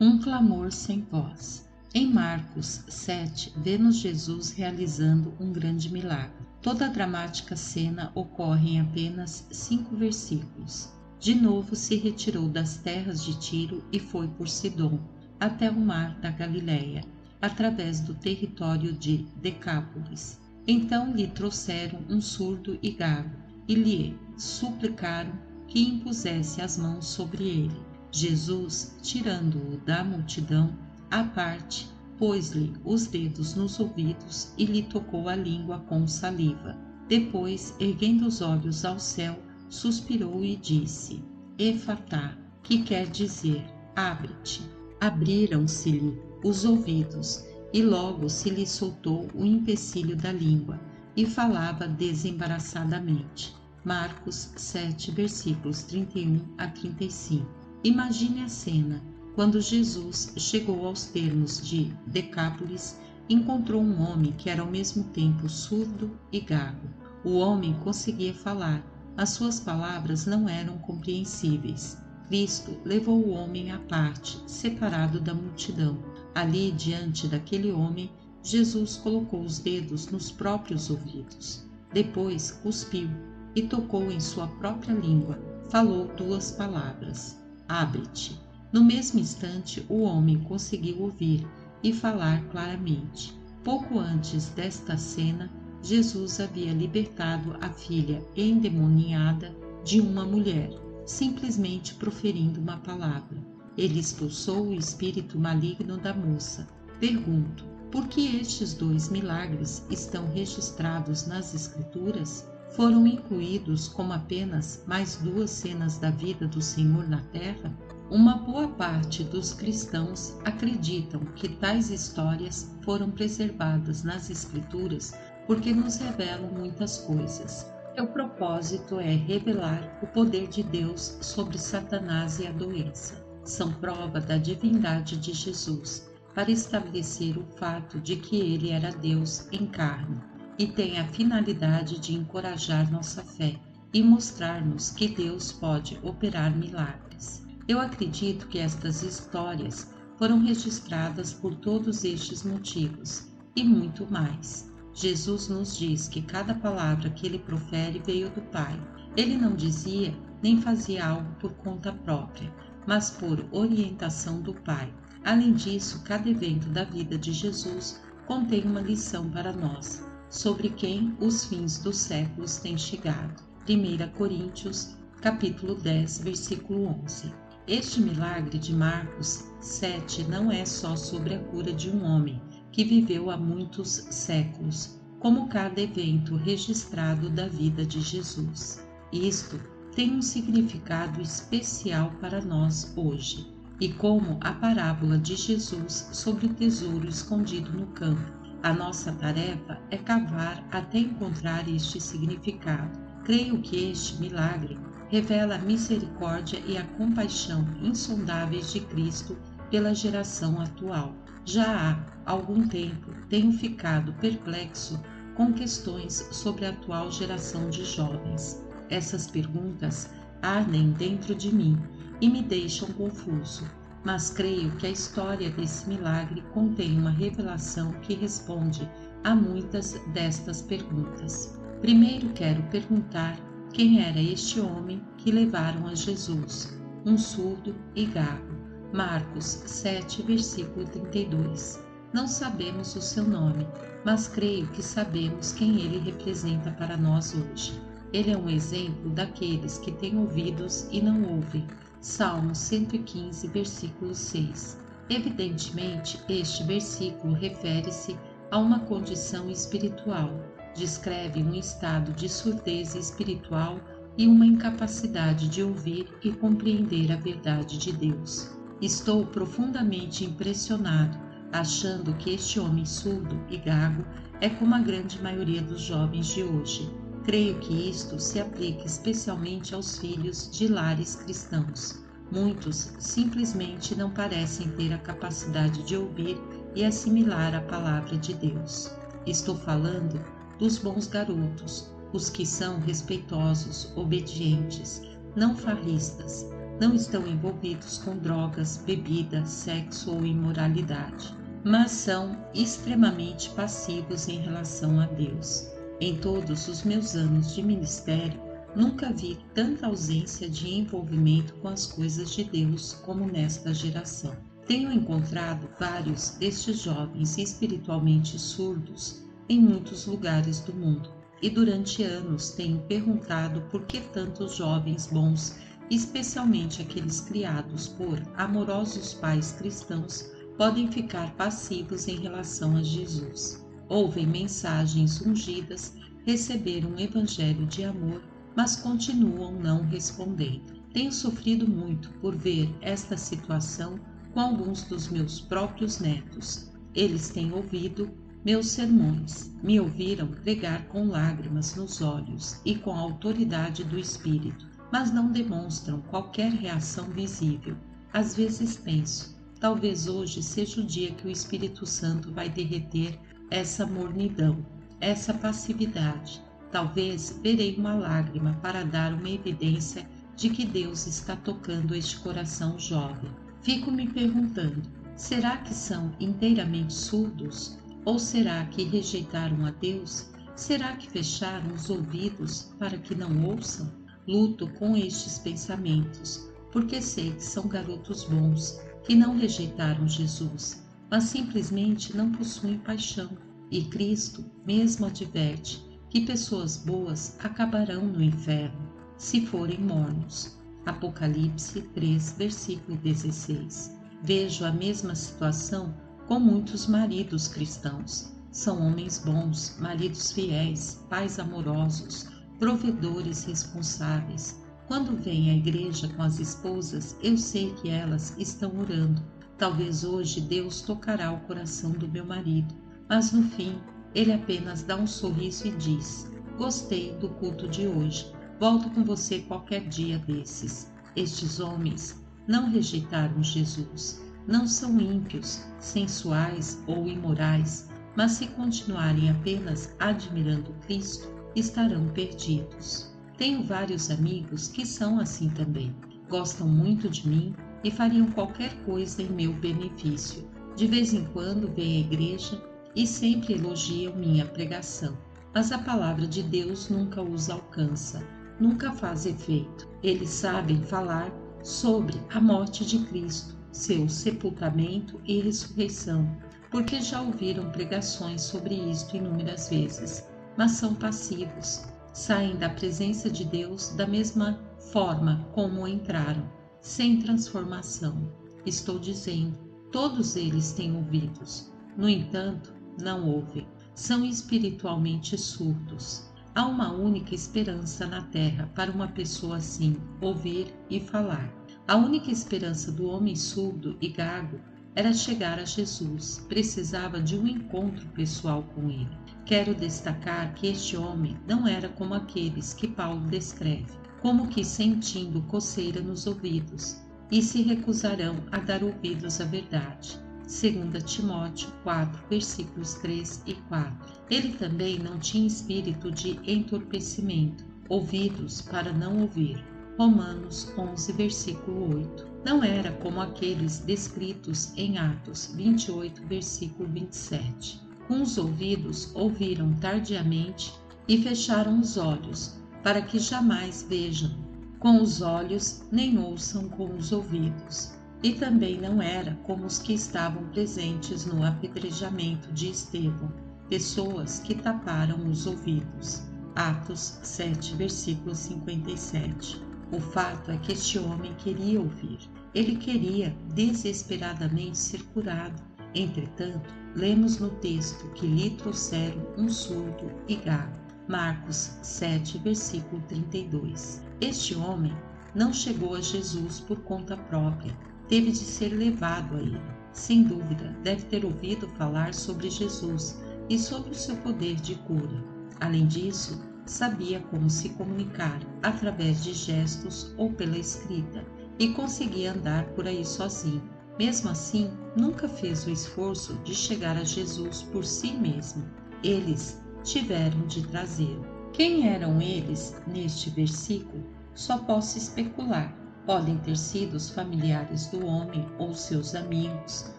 Um clamor sem voz. Em Marcos 7, vemos Jesus realizando um grande milagre. Toda a dramática cena ocorre em apenas 5 versículos. De novo se retirou das terras de Tiro e foi por Sidom, até o mar da Galileia, através do território de Decápolis. Então lhe trouxeram um surdo e gago, e lhe suplicaram que impusesse as mãos sobre ele. Jesus, tirando-o da multidão, à parte, pôs-lhe os dedos nos ouvidos e lhe tocou a língua com saliva. Depois, erguendo os olhos ao céu, suspirou e disse: Efatá, que quer dizer, abre-te. Abriram-se-lhe os ouvidos, e logo se lhe soltou o empecilho da língua, e falava desembaraçadamente. Marcos 7, versículos 31 a 35. Imagine a cena. Quando Jesus chegou aos termos de Decápolis, encontrou um homem que era ao mesmo tempo surdo e gago. O homem conseguia falar, mas suas palavras não eram compreensíveis. Cristo levou o homem à parte, separado da multidão. Ali, diante daquele homem, Jesus colocou os dedos nos próprios ouvidos. Depois cuspiu e tocou em sua própria língua. Falou 2 palavras: abre-te. No mesmo instante, o homem conseguiu ouvir e falar claramente. Pouco antes desta cena, Jesus havia libertado a filha endemoniada de uma mulher, simplesmente proferindo uma palavra. Ele expulsou o espírito maligno da moça. Pergunto, por que estes 2 milagres estão registrados nas Escrituras? Foram incluídos como apenas mais 2 cenas da vida do Senhor na Terra? Uma boa parte dos cristãos acreditam que tais histórias foram preservadas nas Escrituras porque nos revelam muitas coisas. Seu propósito é revelar o poder de Deus sobre Satanás e a doença. São prova da divindade de Jesus, para estabelecer o fato de que ele era Deus em carne, e tem a finalidade de encorajar nossa fé e mostrar-nos que Deus pode operar milagres. Eu acredito que estas histórias foram registradas por todos estes motivos e muito mais. Jesus nos diz que cada palavra que ele profere veio do Pai. Ele não dizia nem fazia algo por conta própria, mas por orientação do Pai. Além disso, cada evento da vida de Jesus contém uma lição para nós, sobre quem os fins dos séculos têm chegado. 1 Coríntios, capítulo 10, versículo 11. Este milagre de Marcos 7 não é só sobre a cura de um homem que viveu há muitos séculos, como cada evento registrado da vida de Jesus. Isto tem um significado especial para nós hoje, e como a parábola de Jesus sobre o tesouro escondido no campo. A nossa tarefa é cavar até encontrar este significado. Creio que este milagre revela a misericórdia e a compaixão insondáveis de Cristo pela geração atual. Já há algum tempo tenho ficado perplexo com questões sobre a atual geração de jovens. Essas perguntas ardem dentro de mim e me deixam confuso, mas creio que a história desse milagre contém uma revelação que responde a muitas destas perguntas. Primeiro quero perguntar quem era este homem que levaram a Jesus, um surdo e gago. Marcos 7, versículo 32. Não sabemos o seu nome, mas creio que sabemos quem ele representa para nós hoje. Ele é um exemplo daqueles que têm ouvidos e não ouvem. Salmo 115, versículo 6. Evidentemente, este versículo refere-se a uma condição espiritual. Descreve um estado de surdez espiritual e uma incapacidade de ouvir e compreender a verdade de Deus. Estou profundamente impressionado, achando que este homem surdo e gago é como a grande maioria dos jovens de hoje. Creio que isto se aplica especialmente aos filhos de lares cristãos. Muitos simplesmente não parecem ter a capacidade de ouvir e assimilar a palavra de Deus. Estou falando dos bons garotos, os que são respeitosos, obedientes, não farristas, não estão envolvidos com drogas, bebida, sexo ou imoralidade, mas são extremamente passivos em relação a Deus. Em todos os meus anos de ministério, nunca vi tanta ausência de envolvimento com as coisas de Deus como nesta geração. Tenho encontrado vários destes jovens espiritualmente surdos em muitos lugares do mundo, e durante anos tenho perguntado por que tantos jovens bons, especialmente aqueles criados por amorosos pais cristãos, podem ficar passivos em relação a Jesus. Ouvem mensagens ungidas, receberam um evangelho de amor, mas continuam não respondendo. Tenho sofrido muito por ver esta situação com alguns dos meus próprios netos. Eles têm ouvido meus sermões, me ouviram pregar com lágrimas nos olhos e com a autoridade do Espírito, mas não demonstram qualquer reação visível. Às vezes penso, talvez hoje seja o dia que o Espírito Santo vai derreter essa mornidão, essa passividade. Talvez verei uma lágrima para dar uma evidência de que Deus está tocando este coração jovem. Fico me perguntando, será que são inteiramente surdos? Ou será que rejeitaram a Deus? Será que fecharam os ouvidos para que não ouçam? Luto com estes pensamentos, porque sei que são garotos bons, que não rejeitaram Jesus, mas simplesmente não possuem paixão. E Cristo mesmo adverte que pessoas boas acabarão no inferno, se forem mornos. Apocalipse 3, versículo 16. Vejo a mesma situação com muitos maridos cristãos. São homens bons, maridos fiéis, pais amorosos, provedores responsáveis. Quando vêm à igreja com as esposas, eu sei que elas estão orando. Talvez hoje Deus tocará o coração do meu marido, mas no fim ele apenas dá um sorriso e diz: gostei do culto de hoje, volto com você qualquer dia desses. Estes homens não rejeitaram Jesus, não são ímpios, sensuais ou imorais, mas se continuarem apenas admirando Cristo, estarão perdidos. Tenho vários amigos que são assim também. Gostam muito de mim e fariam qualquer coisa em meu benefício. De vez em quando vêm à igreja e sempre elogiam minha pregação, mas a palavra de Deus nunca os alcança, nunca faz efeito. Eles sabem falar sobre a morte de Cristo, seu sepultamento e ressurreição, porque já ouviram pregações sobre isto inúmeras vezes, mas são passivos, saem da presença de Deus da mesma forma como entraram, sem transformação. Estou dizendo, todos eles têm ouvidos, no entanto, não ouvem, são espiritualmente surdos. Há uma única esperança na terra para uma pessoa assim, ouvir e falar. A única esperança do homem surdo e gago era chegar a Jesus, precisava de um encontro pessoal com ele. Quero destacar que este homem não era como aqueles que Paulo descreve, como que sentindo coceira nos ouvidos, e se recusarão a dar ouvidos à verdade. 2 Timóteo 4, versículos 3 e 4. Ele também não tinha espírito de entorpecimento, ouvidos para não ouvir. Romanos 11, versículo 8. Não era como aqueles descritos em Atos 28, versículo 27. Com os ouvidos ouviram tardiamente e fecharam os olhos, para que jamais vejam com os olhos nem ouçam com os ouvidos. E também não era como os que estavam presentes no apedrejamento de Estevão, pessoas que taparam os ouvidos. Atos 7, versículo 57. O fato é que este homem queria ouvir. Ele queria desesperadamente ser curado. Entretanto, lemos no texto que lhe trouxeram um surdo e gago. Marcos 7, versículo 32. Este homem não chegou a Jesus por conta própria. Teve de ser levado a ele. Sem dúvida, deve ter ouvido falar sobre Jesus e sobre o seu poder de cura. Além disso, sabia como se comunicar através de gestos ou pela escrita e conseguia andar por aí sozinho. Mesmo assim, nunca fez o esforço de chegar a Jesus por si mesmo. Eles tiveram de trazê-lo. Quem eram eles neste versículo? Só posso especular, Podem ter sido os familiares do homem ou seus amigos,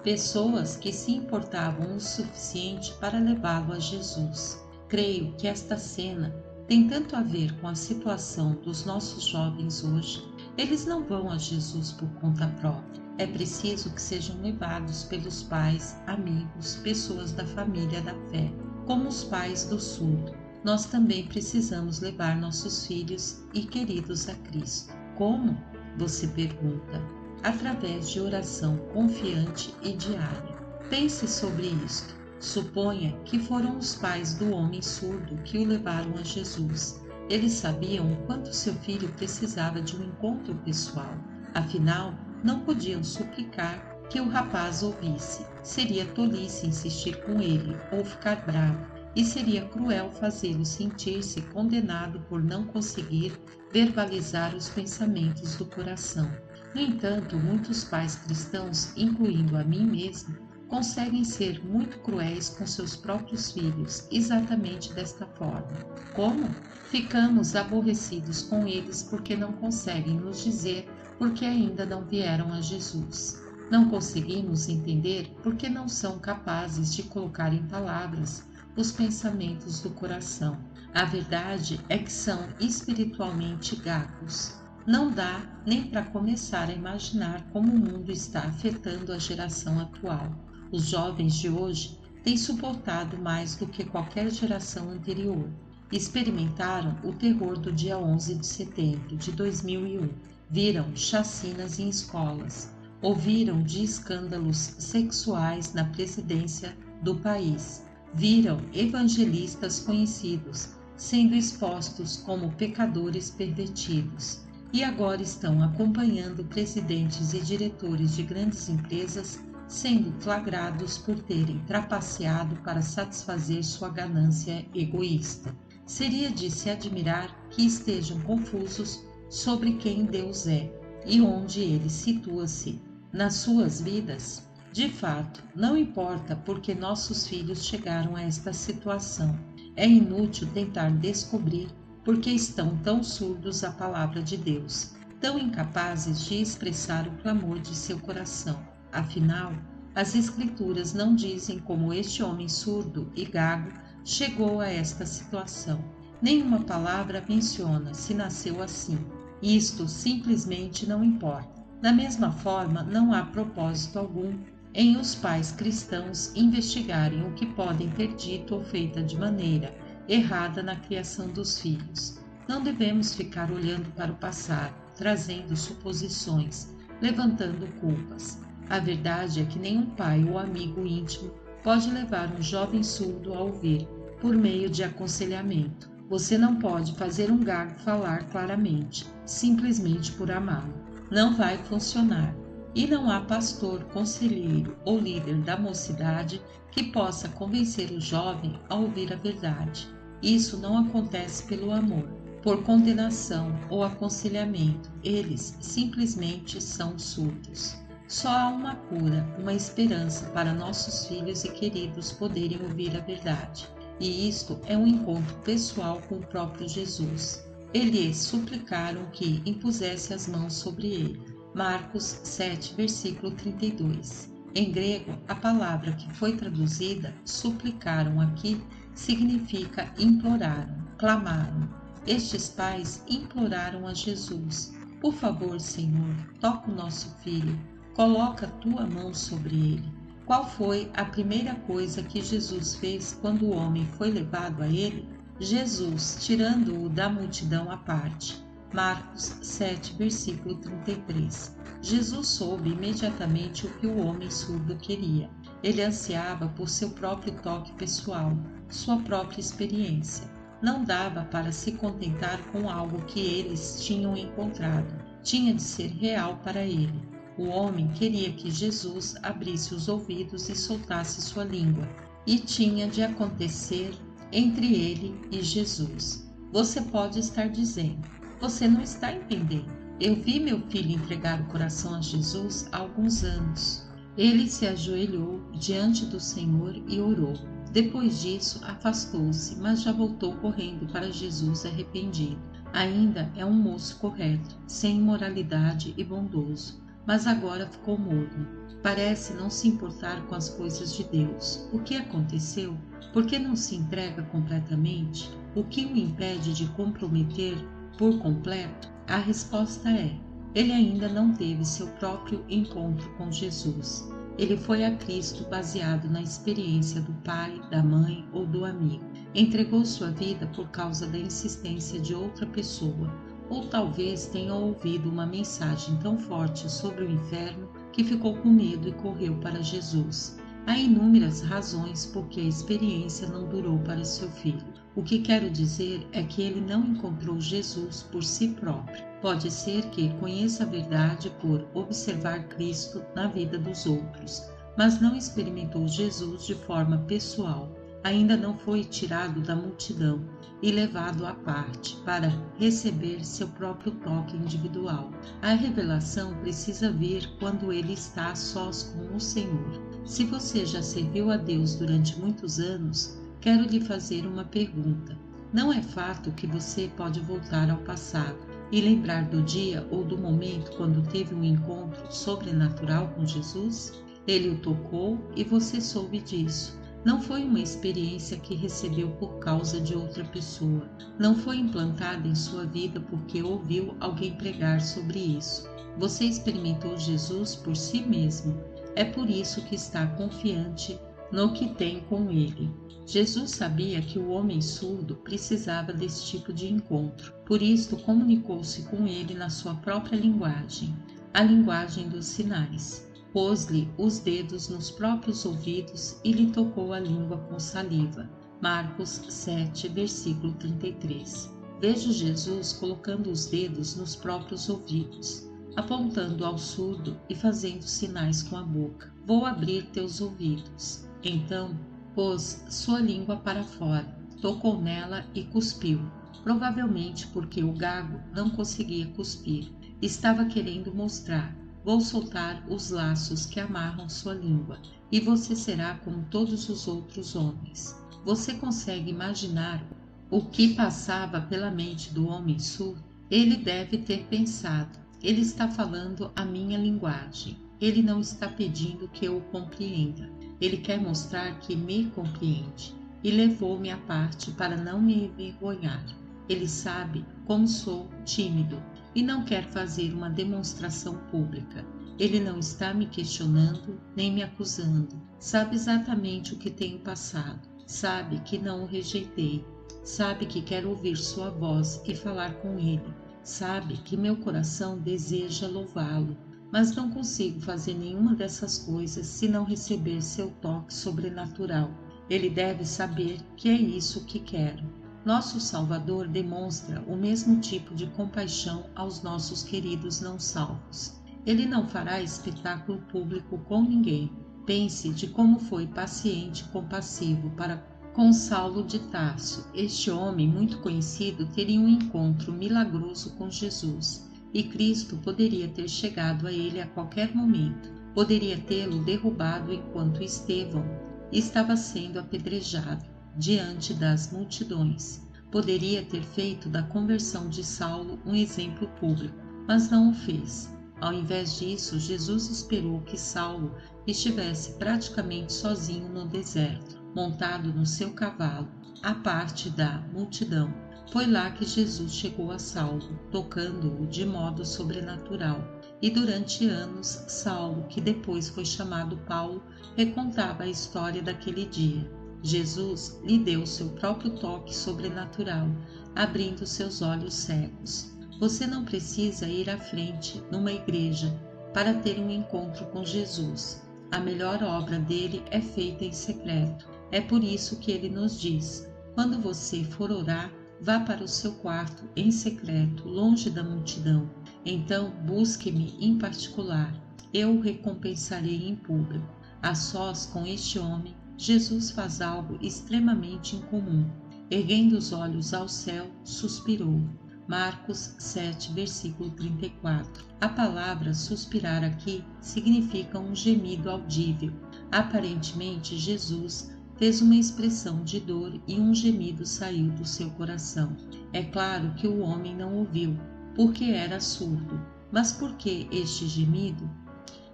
pessoas que se importavam o suficiente para levá-lo a Jesus. Creio que esta cena tem tanto a ver com a situação dos nossos jovens hoje. Eles não vão a Jesus por conta própria. É preciso que sejam levados pelos pais, amigos, pessoas da família da fé. Como os pais do surdo, nós também precisamos levar nossos filhos e queridos a Cristo. Como? Você pergunta. Através de oração confiante e diária. Pense sobre isto. Suponha que foram os pais do homem surdo que o levaram a Jesus. Eles sabiam o quanto seu filho precisava de um encontro pessoal. Afinal, não podiam suplicar que o rapaz ouvisse. Seria tolice insistir com ele ou ficar bravo, e seria cruel fazê-lo sentir-se condenado por não conseguir verbalizar os pensamentos do coração. No entanto, muitos pais cristãos, incluindo a mim mesmo, conseguem ser muito cruéis com seus próprios filhos, exatamente desta forma. Como? Ficamos aborrecidos com eles porque não conseguem nos dizer porque ainda não vieram a Jesus. Não conseguimos entender porque não são capazes de colocar em palavras os pensamentos do coração. A verdade é que são espiritualmente gagos. Não dá nem para começar a imaginar como o mundo está afetando a geração atual. Os jovens de hoje têm suportado mais do que qualquer geração anterior. Experimentaram o terror do dia 11 de setembro de 2001. Viram chacinas em escolas. Ouviram de escândalos sexuais na presidência do país. Viram evangelistas conhecidos sendo expostos como pecadores pervertidos. E agora estão acompanhando presidentes e diretores de grandes empresas sendo flagrados por terem trapaceado para satisfazer sua ganância egoísta. Seria de se admirar que estejam confusos sobre quem Deus é e onde ele situa-se nas suas vidas. De fato, não importa porque nossos filhos chegaram a esta situação. É inútil tentar descobrir porque estão tão surdos à palavra de Deus, tão incapazes de expressar o clamor de seu coração. Afinal, as Escrituras não dizem como este homem surdo e gago chegou a esta situação. Nenhuma palavra menciona se nasceu assim. Isto simplesmente não importa. Da mesma forma, não há propósito algum em os pais cristãos investigarem o que podem ter dito ou feito de maneira errada na criação dos filhos. Não devemos ficar olhando para o passado, trazendo suposições, levantando culpas. A verdade é que nenhum pai ou amigo íntimo pode levar um jovem surdo a ouvir por meio de aconselhamento. Você não pode fazer um gago falar claramente, simplesmente por amá-lo. Não vai funcionar. E não há pastor, conselheiro ou líder da mocidade que possa convencer o jovem a ouvir a verdade. Isso não acontece pelo amor, por condenação ou aconselhamento. Eles simplesmente são surdos. Só há uma cura, uma esperança para nossos filhos e queridos poderem ouvir a verdade. E isto é um encontro pessoal com o próprio Jesus. Eles suplicaram que impusesse as mãos sobre ele. Marcos 7, versículo 32. Em grego, a palavra que foi traduzida suplicaram aqui significa imploraram, clamaram. Estes pais imploraram a Jesus: por favor, Senhor, toca o nosso filho, coloca tua mão sobre ele. Qual foi a primeira coisa que Jesus fez quando o homem foi levado a ele? Jesus, tirando-o da multidão à parte. Marcos 7, versículo 33. Jesus soube imediatamente o que o homem surdo queria. Ele ansiava por seu próprio toque pessoal, sua própria experiência. Não dava para se contentar com algo que eles tinham encontrado. Tinha de ser real para ele. O homem queria que Jesus abrisse os ouvidos e soltasse sua língua. E tinha de acontecer entre ele e Jesus. Você pode estar dizendo: você não está entendendo. Eu vi meu filho entregar o coração a Jesus há alguns anos. Ele se ajoelhou diante do Senhor e orou. Depois disso, afastou-se, mas já voltou correndo para Jesus arrependido. Ainda é um moço correto, sem imoralidade e bondoso, mas agora ficou morno. Parece não se importar com as coisas de Deus. O que aconteceu? Por que não se entrega completamente? O que o impede de comprometer por completo? A resposta é: ele ainda não teve seu próprio encontro com Jesus. Ele foi a Cristo baseado na experiência do pai, da mãe ou do amigo. Entregou sua vida por causa da insistência de outra pessoa, ou talvez tenha ouvido uma mensagem tão forte sobre o inferno que ficou com medo e correu para Jesus. Há inúmeras razões por que a experiência não durou para seu filho. O que quero dizer é que ele não encontrou Jesus por si próprio. Pode ser que conheça a verdade por observar Cristo na vida dos outros, mas não experimentou Jesus de forma pessoal. Ainda não foi tirado da multidão e levado à parte para receber seu próprio toque individual. A revelação precisa vir quando ele está a sós com o Senhor. Se você já serviu a Deus durante muitos anos, quero lhe fazer uma pergunta. Não é fato que você pode voltar ao passado e lembrar do dia ou do momento quando teve um encontro sobrenatural com Jesus? Ele o tocou e você soube disso. Não foi uma experiência que recebeu por causa de outra pessoa. Não foi implantada em sua vida porque ouviu alguém pregar sobre isso. Você experimentou Jesus por si mesmo. É por isso que está confiante no que tem com ele. Jesus sabia que o homem surdo precisava desse tipo de encontro. Por isso, comunicou-se com ele na sua própria linguagem, a linguagem dos sinais. Pôs-lhe os dedos nos próprios ouvidos e lhe tocou a língua com saliva. Marcos 7, versículo 33. Vejo Jesus colocando os dedos nos próprios ouvidos, apontando ao surdo e fazendo sinais com a boca. Vou abrir teus ouvidos. Então, pôs sua língua para fora, tocou nela e cuspiu. Provavelmente porque o gago não conseguia cuspir. Estava querendo mostrar: vou soltar os laços que amarram sua língua, e você será como todos os outros homens. Você consegue imaginar o que passava pela mente do homem surdo? Ele deve ter pensado: ele está falando a minha linguagem. Ele não está pedindo que eu o compreenda. Ele quer mostrar que me compreende. E levou-me à parte para não me envergonhar. Ele sabe como sou tímido e não quer fazer uma demonstração pública. Ele não está me questionando nem me acusando. Sabe exatamente o que tenho passado. Sabe que não o rejeitei. Sabe que quero ouvir sua voz e falar com ele. Sabe que meu coração deseja louvá-lo, mas não consigo fazer nenhuma dessas coisas se não receber seu toque sobrenatural. Ele deve saber que é isso que quero. Nosso Salvador demonstra o mesmo tipo de compaixão aos nossos queridos não salvos. Ele não fará espetáculo público com ninguém. Pense de como foi paciente e compassivo para com Saulo de Tarso. Este homem muito conhecido teria um encontro milagroso com Jesus, e Cristo poderia ter chegado a ele a qualquer momento. Poderia tê-lo derrubado enquanto Estevão estava sendo apedrejado diante das multidões. Poderia ter feito da conversão de Saulo um exemplo público, mas não o fez. Ao invés disso, Jesus esperou que Saulo estivesse praticamente sozinho no deserto, montado no seu cavalo, à parte da multidão. Foi lá que Jesus chegou a Saulo, tocando-o de modo sobrenatural. E durante anos, Saulo, que depois foi chamado Paulo, recontava a história daquele dia. Jesus lhe deu seu próprio toque sobrenatural, abrindo seus olhos cegos. Você não precisa ir à frente numa igreja para ter um encontro com Jesus. A melhor obra dele é feita em secreto. É por isso que ele nos diz: quando você for orar, vá para o seu quarto em secreto, longe da multidão. Então busque-me em particular. Eu o recompensarei em público. A sós com este homem, Jesus faz algo extremamente incomum. Erguendo os olhos ao céu, suspirou. Marcos 7, versículo 34. A palavra suspirar aqui significa um gemido audível. Aparentemente, Jesus fez uma expressão de dor e um gemido saiu do seu coração. É claro que o homem não ouviu, porque era surdo. Mas por que este gemido?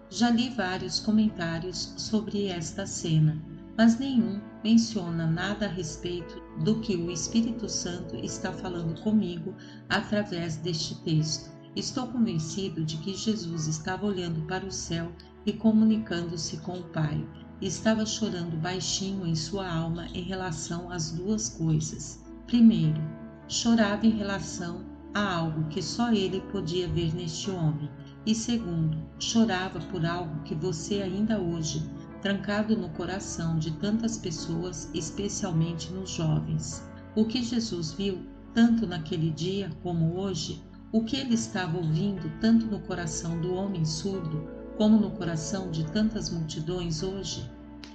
Já li vários comentários sobre esta cena, mas nenhum menciona nada a respeito do que o Espírito Santo está falando comigo através deste texto. Estou convencido de que Jesus estava olhando para o céu e comunicando-se com o Pai. Estava chorando baixinho em sua alma em relação às duas coisas. Primeiro, chorava em relação a algo que só ele podia ver neste homem. E segundo, chorava por algo que você ainda hoje, trancado no coração de tantas pessoas, especialmente nos jovens. O que Jesus viu, tanto naquele dia como hoje, o que ele estava ouvindo tanto no coração do homem surdo, como no coração de tantas multidões hoje,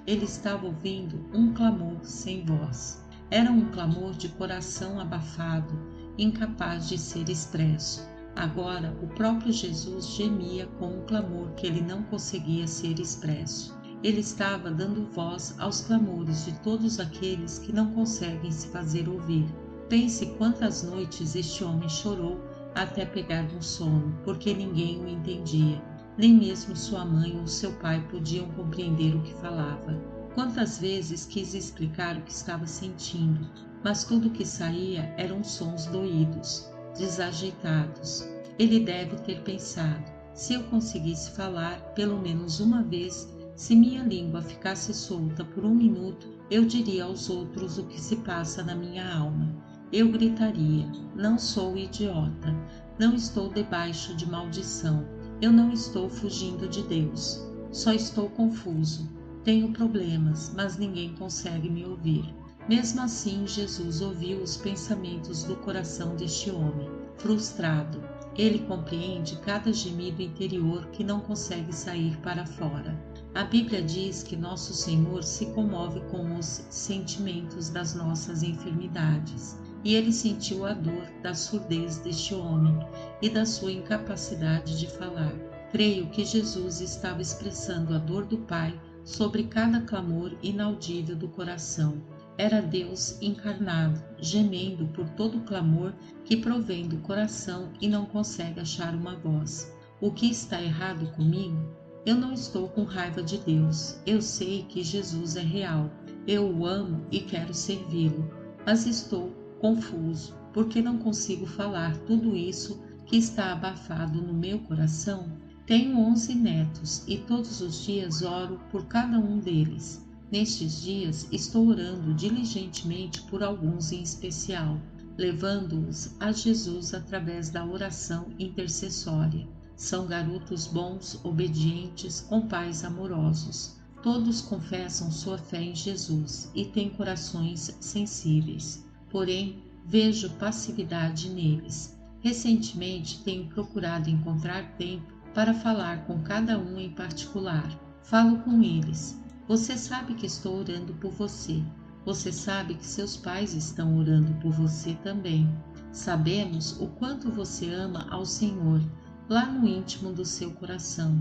ele estava ouvindo um clamor sem voz. Era um clamor de coração abafado, incapaz de ser expresso. Agora, o próprio Jesus gemia com um clamor que ele não conseguia ser expresso. Ele estava dando voz aos clamores de todos aqueles que não conseguem se fazer ouvir. Pense quantas noites este homem chorou até pegar no sono, porque ninguém o entendia. Nem mesmo sua mãe ou seu pai podiam compreender o que falava. Quantas vezes quis explicar o que estava sentindo, mas tudo que saía eram sons doídos, desajeitados. Ele deve ter pensado: se eu conseguisse falar pelo menos uma vez, se minha língua ficasse solta por 1 minuto, eu diria aos outros o que se passa na minha alma. Eu gritaria: não sou idiota, não estou debaixo de maldição, eu não estou fugindo de Deus, só estou confuso. Tenho problemas, mas ninguém consegue me ouvir. Mesmo assim, Jesus ouviu os pensamentos do coração deste homem, frustrado. Ele compreende cada gemido interior que não consegue sair para fora. A Bíblia diz que nosso Senhor se comove com os sentimentos das nossas enfermidades. E ele sentiu a dor da surdez deste homem e da sua incapacidade de falar. Creio que Jesus estava expressando a dor do Pai sobre cada clamor inaudível do coração. Era Deus encarnado, gemendo por todo o clamor que provém do coração e não consegue achar uma voz. O que está errado comigo? Eu não estou com raiva de Deus. Eu sei que Jesus é real. Eu o amo e quero servi-lo, mas estou confuso porque não consigo falar tudo isso que está abafado no meu coração. Tenho 11 netos e todos os dias oro por cada um deles. Nestes dias estou orando diligentemente por alguns em especial, levando-os a Jesus através da oração intercessória. São garotos bons, obedientes, com pais amorosos. Todos confessam sua fé em Jesus e têm corações sensíveis. Porém, vejo passividade neles. Recentemente tenho procurado encontrar tempo para falar com cada um em particular. Falo com eles. Você sabe que estou orando por você. Você sabe que seus pais estão orando por você também. Sabemos o quanto você ama ao Senhor, lá no íntimo do seu coração.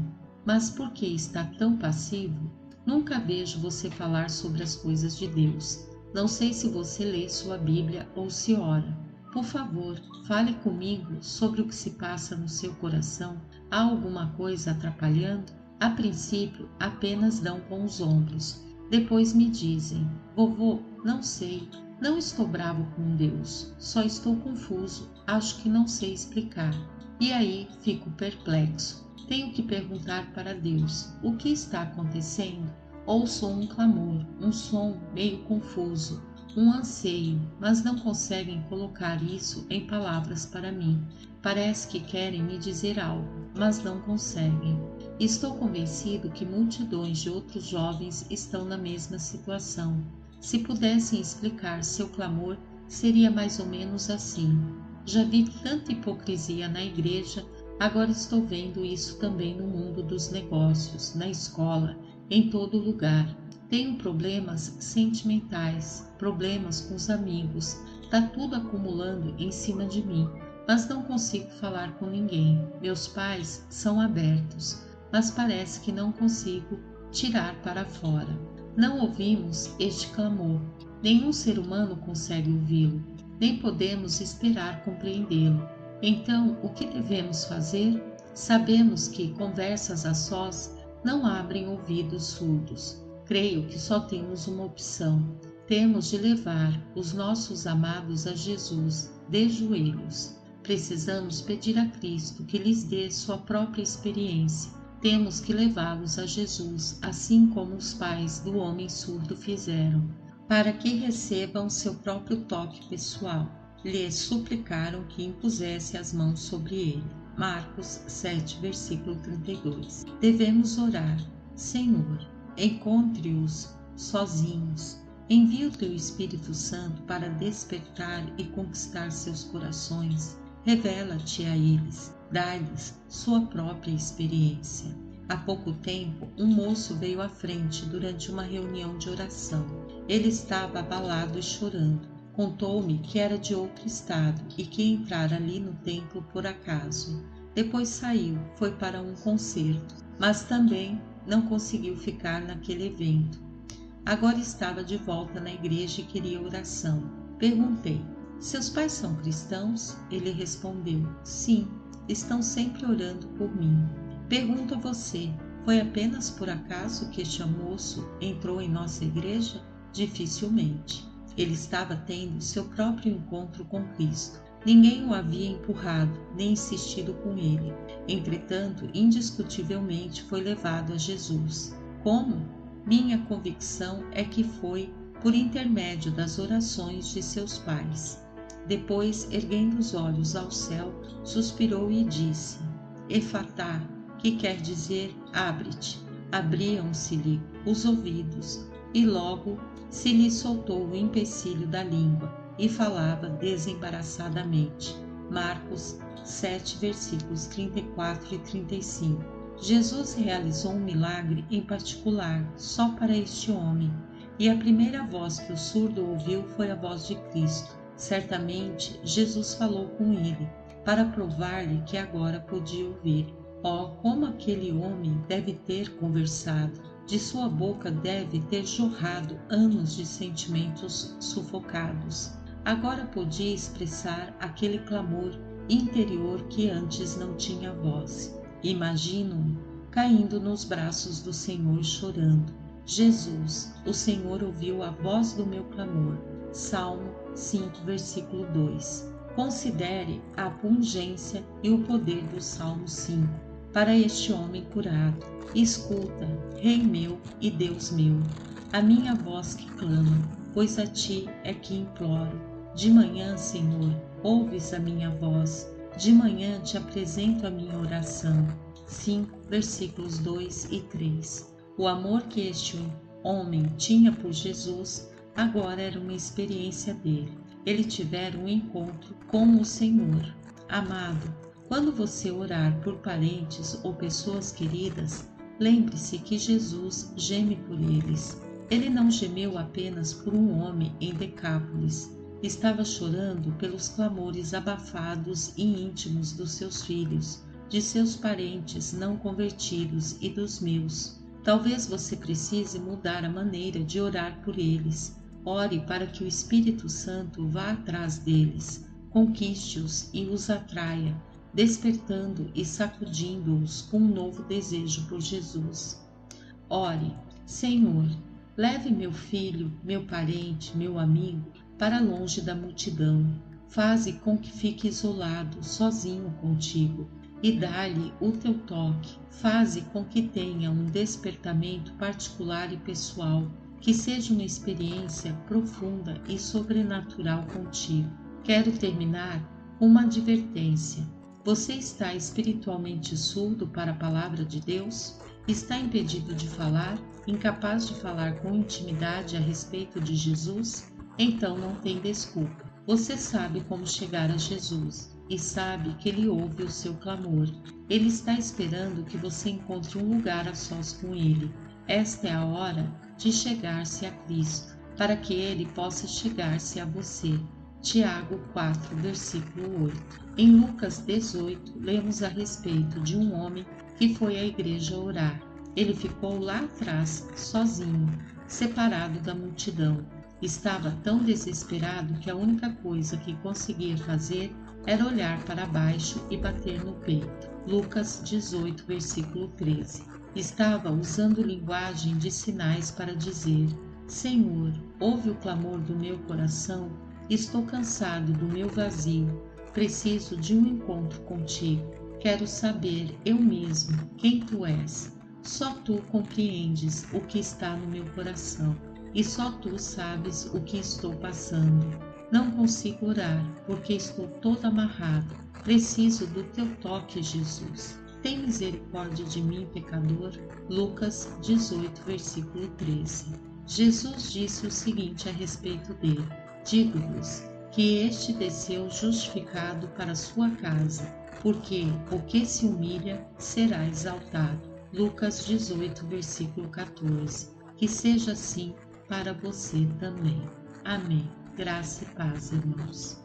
Mas por que está tão passivo? Nunca vejo você falar sobre as coisas de Deus. Não sei se você lê sua Bíblia ou se ora. Por favor, fale comigo sobre o que se passa no seu coração. Há alguma coisa atrapalhando? A princípio, apenas dão com os ombros. Depois me dizem: vovô, não sei, não estou bravo com Deus, só estou confuso, acho que não sei explicar. E aí fico perplexo. Tenho que perguntar para Deus: o que está acontecendo? Ouço um clamor, um som meio confuso, um anseio, mas não conseguem colocar isso em palavras para mim. Parece que querem me dizer algo, mas não conseguem. Estou convencido que multidões de outros jovens estão na mesma situação. Se pudessem explicar seu clamor, seria mais ou menos assim: já vi tanta hipocrisia na igreja, agora estou vendo isso também no mundo dos negócios, na escola, em todo lugar. Tenho problemas sentimentais, problemas com os amigos, está tudo acumulando em cima de mim, mas não consigo falar com ninguém. Meus pais são abertos, mas parece que não consigo tirar para fora. Não ouvimos este clamor. Nenhum ser humano consegue ouvi-lo, nem podemos esperar compreendê-lo. Então, o que devemos fazer? Sabemos que conversas a sós não abrem ouvidos surdos. Creio que só temos uma opção. Temos de levar os nossos amados a Jesus, de joelhos. Precisamos pedir a Cristo que lhes dê sua própria experiência. Temos que levá-los a Jesus, assim como os pais do homem surdo fizeram, para que recebam seu próprio toque pessoal. Lhes suplicaram que impusesse as mãos sobre ele. Marcos 7, versículo 32. Devemos orar: Senhor, encontre-os sozinhos. Envia o teu Espírito Santo para despertar e conquistar seus corações. Revela-te a eles, dá-lhes sua própria experiência. Há pouco tempo, um moço veio à frente durante uma reunião de oração. Ele estava abalado e chorando. Contou-me que era de outro estado e que entrara ali no templo por acaso. Depois saiu, foi para um concerto, mas também não conseguiu ficar naquele evento. Agora estava de volta na igreja e queria oração. Perguntei: seus pais são cristãos? Ele respondeu: sim, estão sempre orando por mim. Pergunto a você: foi apenas por acaso que este moço entrou em nossa igreja? Dificilmente. Ele estava tendo seu próprio encontro com Cristo. Ninguém o havia empurrado, nem insistido com ele. Entretanto, indiscutivelmente foi levado a Jesus. Como? Minha convicção é que foi por intermédio das orações de seus pais. Depois, erguendo os olhos ao céu, suspirou e disse: Efatá, que quer dizer abre-te. Abriam-se-lhe os ouvidos, e logo se lhe soltou o empecilho da língua, e falava desembaraçadamente. Marcos 7, versículos 34 e 35. Jesus realizou um milagre em particular, só para este homem, e a primeira voz que o surdo ouviu foi a voz de Cristo. Certamente, Jesus falou com ele, para provar-lhe que agora podia ouvir. Oh, como aquele homem deve ter conversado! De sua boca deve ter jorrado anos de sentimentos sufocados. Agora podia expressar aquele clamor interior que antes não tinha voz. Imagino-o caindo nos braços do Senhor chorando. Jesus, o Senhor ouviu a voz do meu clamor. Salmo 5, versículo 2. Considere a pungência e o poder do Salmo 5 para este homem curado. Escuta, Rei meu e Deus meu, a minha voz que clama, pois a ti é que imploro. De manhã, Senhor, ouves a minha voz. De manhã te apresento a minha oração. 5, versículos 2 e 3. O amor que este homem tinha por Jesus agora era uma experiência dele. Ele tivera um encontro com o Senhor. Amado, quando você orar por parentes ou pessoas queridas, lembre-se que Jesus geme por eles. Ele não gemeu apenas por um homem em Decápolis. Estava chorando pelos clamores abafados e íntimos dos seus filhos, de seus parentes não convertidos e dos meus. Talvez você precise mudar a maneira de orar por eles. Ore para que o Espírito Santo vá atrás deles, conquiste-os e os atraia, despertando e sacudindo-os com um novo desejo por Jesus. Ore: Senhor, leve meu filho, meu parente, meu amigo para longe da multidão. Faze com que fique isolado, sozinho contigo, e dá-lhe o teu toque. Faze com que tenha um despertamento particular e pessoal, que seja uma experiência profunda e sobrenatural contigo. Quero terminar com uma advertência. Você está espiritualmente surdo para a palavra de Deus? Está impedido de falar? Incapaz de falar com intimidade a respeito de Jesus? Então não tem desculpa. Você sabe como chegar a Jesus e sabe que Ele ouve o seu clamor. Ele está esperando que você encontre um lugar a sós com Ele. Esta é a hora de chegar-se a Cristo, para que Ele possa chegar-se a você. Tiago 4, versículo 8. Em Lucas 18, lemos a respeito de um homem que foi à igreja orar. Ele ficou lá atrás, sozinho, separado da multidão. Estava tão desesperado que a única coisa que conseguia fazer era olhar para baixo e bater no peito. Lucas 18, versículo 13. Estava usando linguagem de sinais para dizer: Senhor, ouve o clamor do meu coração, estou cansado do meu vazio, preciso de um encontro contigo. Quero saber eu mesmo quem tu és. Só tu compreendes o que está no meu coração e só tu sabes o que estou passando. Não consigo orar porque estou todo amarrado. Preciso do teu toque, Jesus. Tem misericórdia de mim, pecador. Lucas 18, versículo 13. Jesus disse o seguinte a respeito dele: Digo-vos que este desceu justificado para sua casa, porque o que se humilha será exaltado. Lucas 18, versículo 14. Que seja assim para você também. Amém. Graça e paz, irmãos.